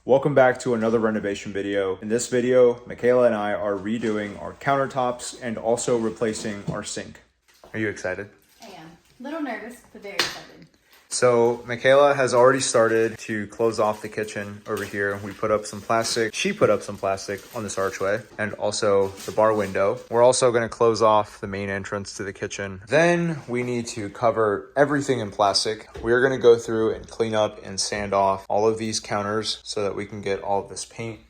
Welcome back to another renovation video. In this video, Michaela and I are redoing our countertops and also replacing our sink. Are you excited? I am. A little nervous, but very excited. So Michaela has already started to close off the kitchen over here. We put up some plastic. She put up some plastic on this archway and also the bar window. We're also going to close off the main entrance to the kitchen. Then we need to cover everything in plastic. We're going to go through and clean up and sand off all of these counters so that we can get all of this paint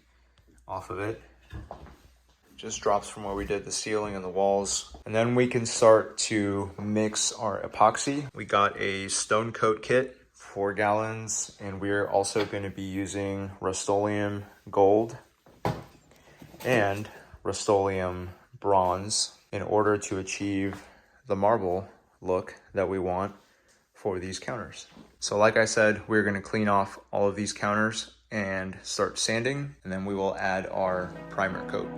off of it. Just drops from where we did the ceiling and the walls. And then we can start to mix our epoxy. We got a stone coat kit, 4 gallons, and we're also going to be using Rust-Oleum Gold and Rust-Oleum Bronze in order to achieve the marble look that we want for these counters. So like I said, we're going to clean off all of these counters and start sanding, and then we will add our primer coat.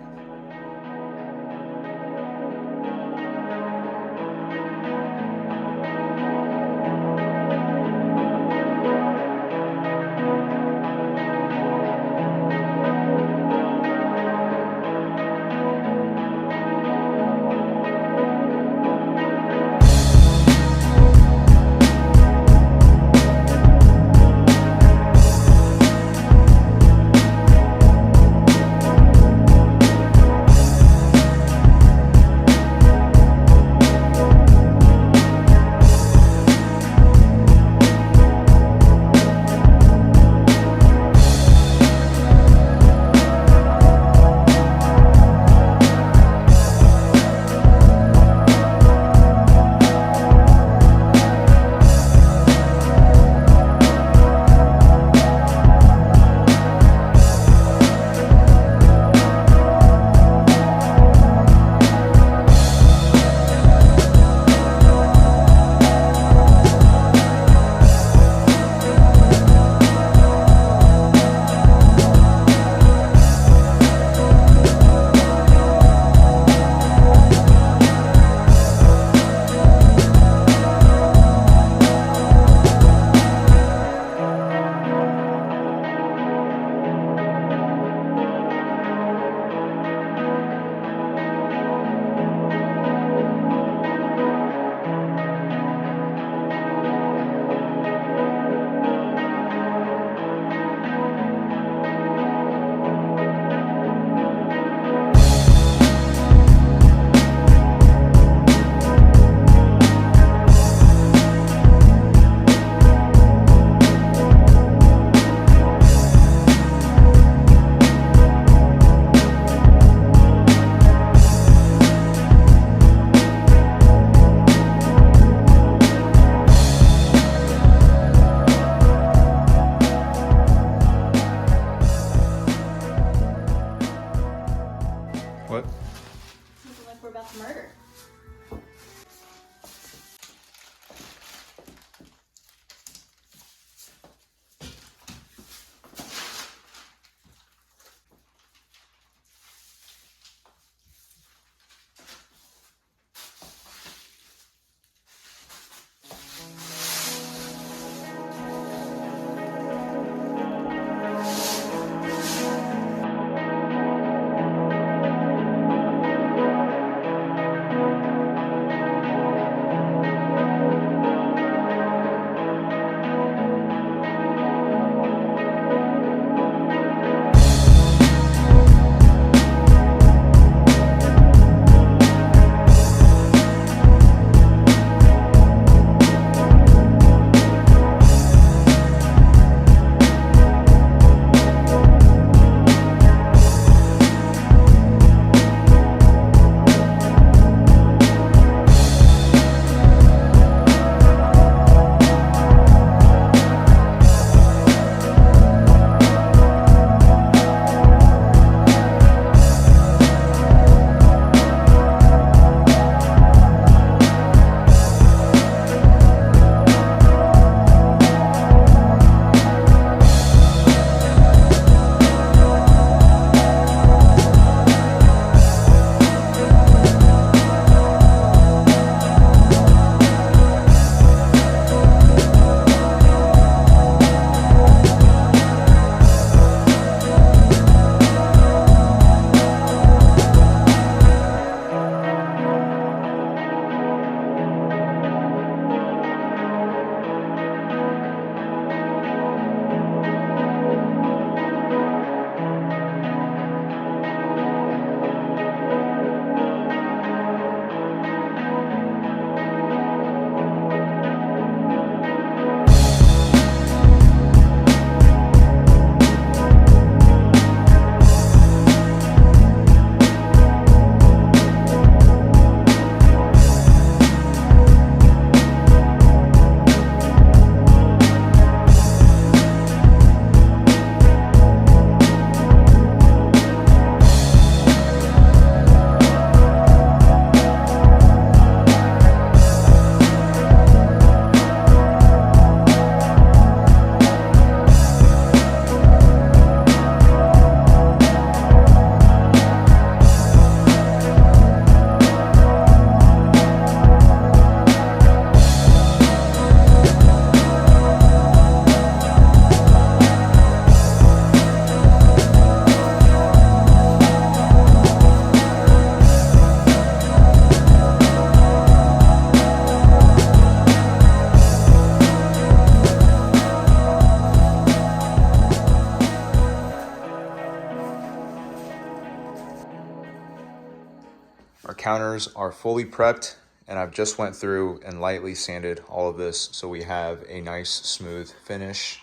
counters are fully prepped, and I've just went through and lightly sanded all of this so we have a nice smooth finish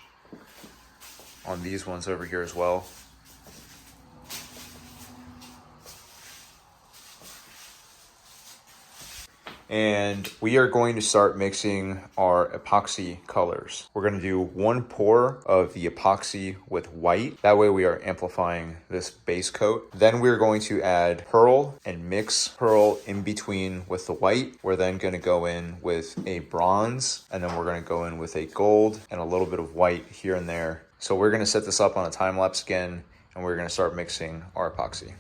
on these ones over here as well. And we are going to start mixing our epoxy colors. We're gonna do 1 pour of the epoxy with white. That way we are amplifying this base coat. Then we're going to add pearl and mix pearl in between with the white. We're then gonna go in with a bronze, and then we're gonna go in with a gold and a little bit of white here and there. So we're gonna set this up on a time lapse again, and we're gonna start mixing our epoxy.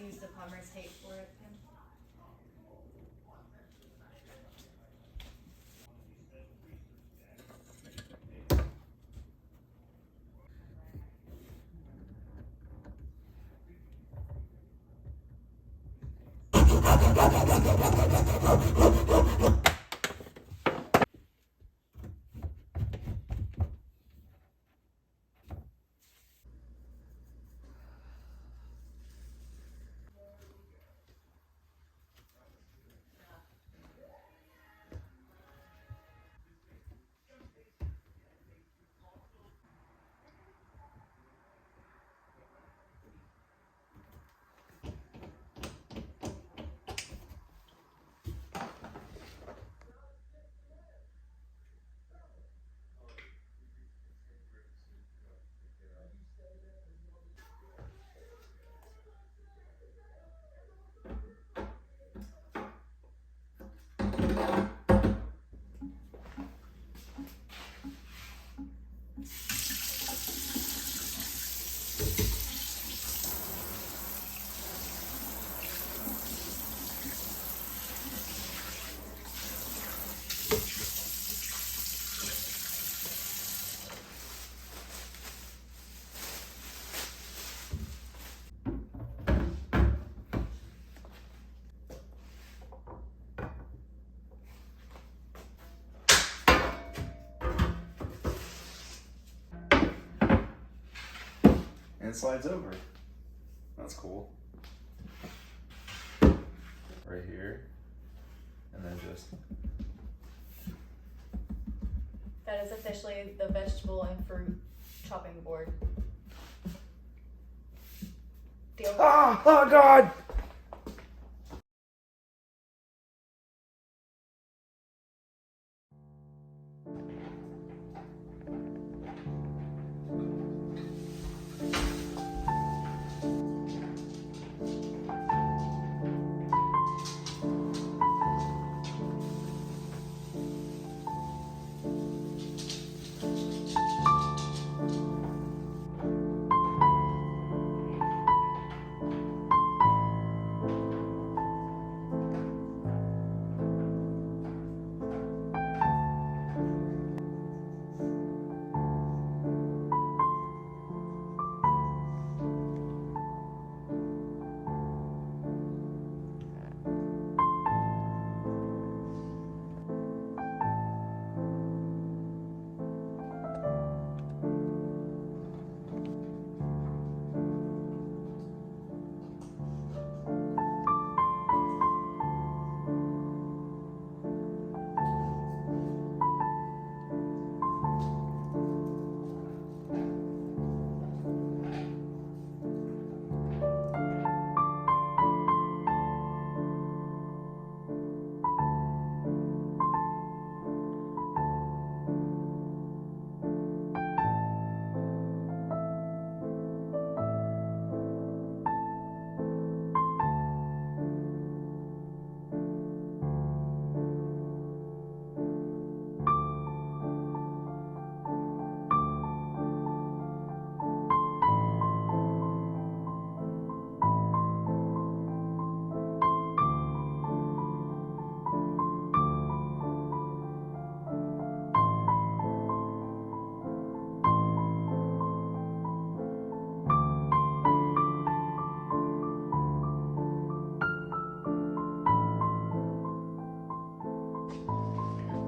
Use the plumber's tape for it. it slides over. That's cool. Right here. And then just... That is officially the vegetable and fruit chopping board. Deal. Ah! Oh God!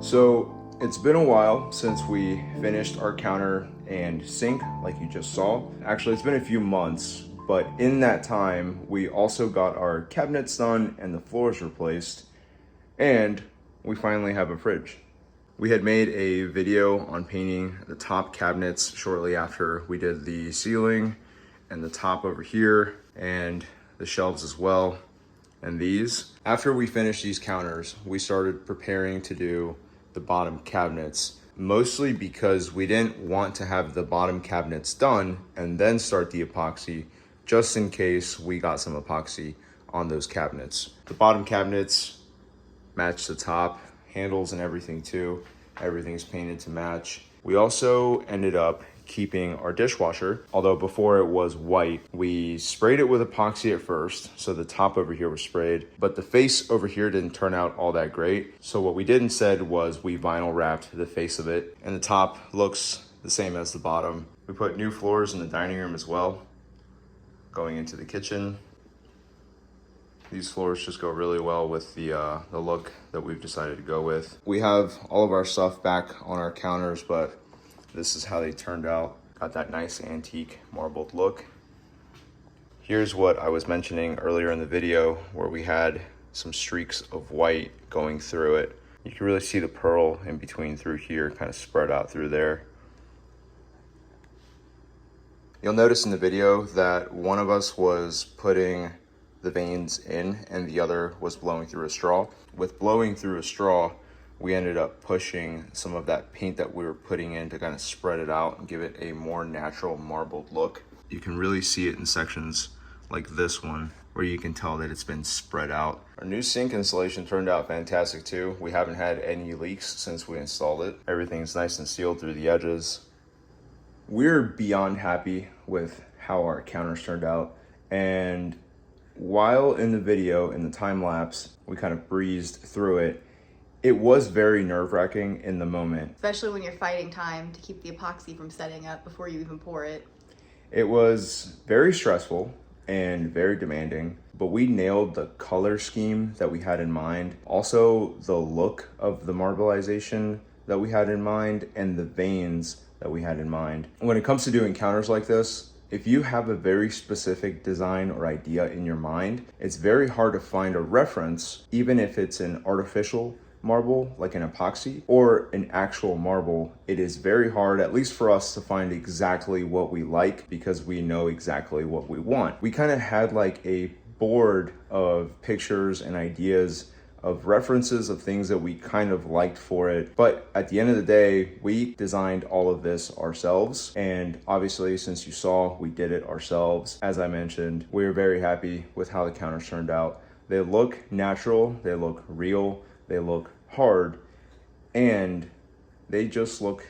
So it's been a while since we finished our counter and sink, like you just saw. Actually, it's been a few months, but in that time, we also got our cabinets done and the floors replaced, and we finally have a fridge. We had made a video on painting the top cabinets shortly after we did the ceiling and the top over here and the shelves as well. And these, after we finished these counters, we started preparing to do the bottom cabinets, mostly because we didn't want to have the bottom cabinets done and then start the epoxy, just in case we got some epoxy on those cabinets. The bottom cabinets match the top, handles and everything too. Everything's painted to match. We also ended up keeping our dishwasher, although before it was white. We sprayed it with epoxy at first, so the top over here was sprayed, but the face over here didn't turn out all that great. So what we did instead was we vinyl wrapped the face of it, and the top looks the same as the bottom. We put new floors in the dining room as well, going into the kitchen. These floors just go really well with the look that we've decided to go with. We have all of our stuff back on our counters, but this is how they turned out. Got that nice antique marbled look. Here's what I was mentioning earlier in the video where we had some streaks of white going through it. You can really see the pearl in between through here, kind of spread out through there. You'll notice in the video that one of us was putting the veins in and the other was blowing through a straw. With blowing through a straw, we ended up pushing some of that paint that we were putting in to kind of spread it out and give it a more natural marbled look. You can really see it in sections like this one, where you can tell that it's been spread out. Our new sink installation turned out fantastic too. We haven't had any leaks since we installed it. Everything's nice and sealed through the edges. We're beyond happy with how our counters turned out, and while in the video, in the time lapse, we kind of breezed through it. It was very nerve-wracking in the moment. Especially when you're fighting time to keep the epoxy from setting up before you even pour it. It was very stressful and very demanding, but we nailed the color scheme that we had in mind. Also, the look of the marbleization that we had in mind and the veins that we had in mind. When it comes to doing counters like this, if you have a very specific design or idea in your mind, it's very hard to find a reference, even if it's an artificial marble like an epoxy or an actual marble. It is very hard, at least for us, to find exactly what we like because we know exactly what we want. We kind of had like a board of pictures and ideas of references of things that we kind of liked for it. But at the end of the day, we designed all of this ourselves. And obviously, since you saw, we did it ourselves. As I mentioned, we were very happy with how the counters turned out. They look natural, they look real, they look hard, and they just look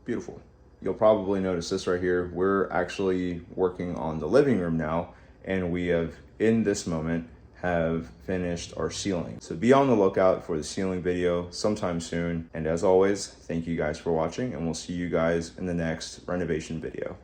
beautiful. You'll probably notice this right here. We're actually working on the living room now, and we have, in this moment, have finished our ceiling. So be on the lookout for the ceiling video sometime soon. And as always, thank you guys for watching, and we'll see you guys in the next renovation video.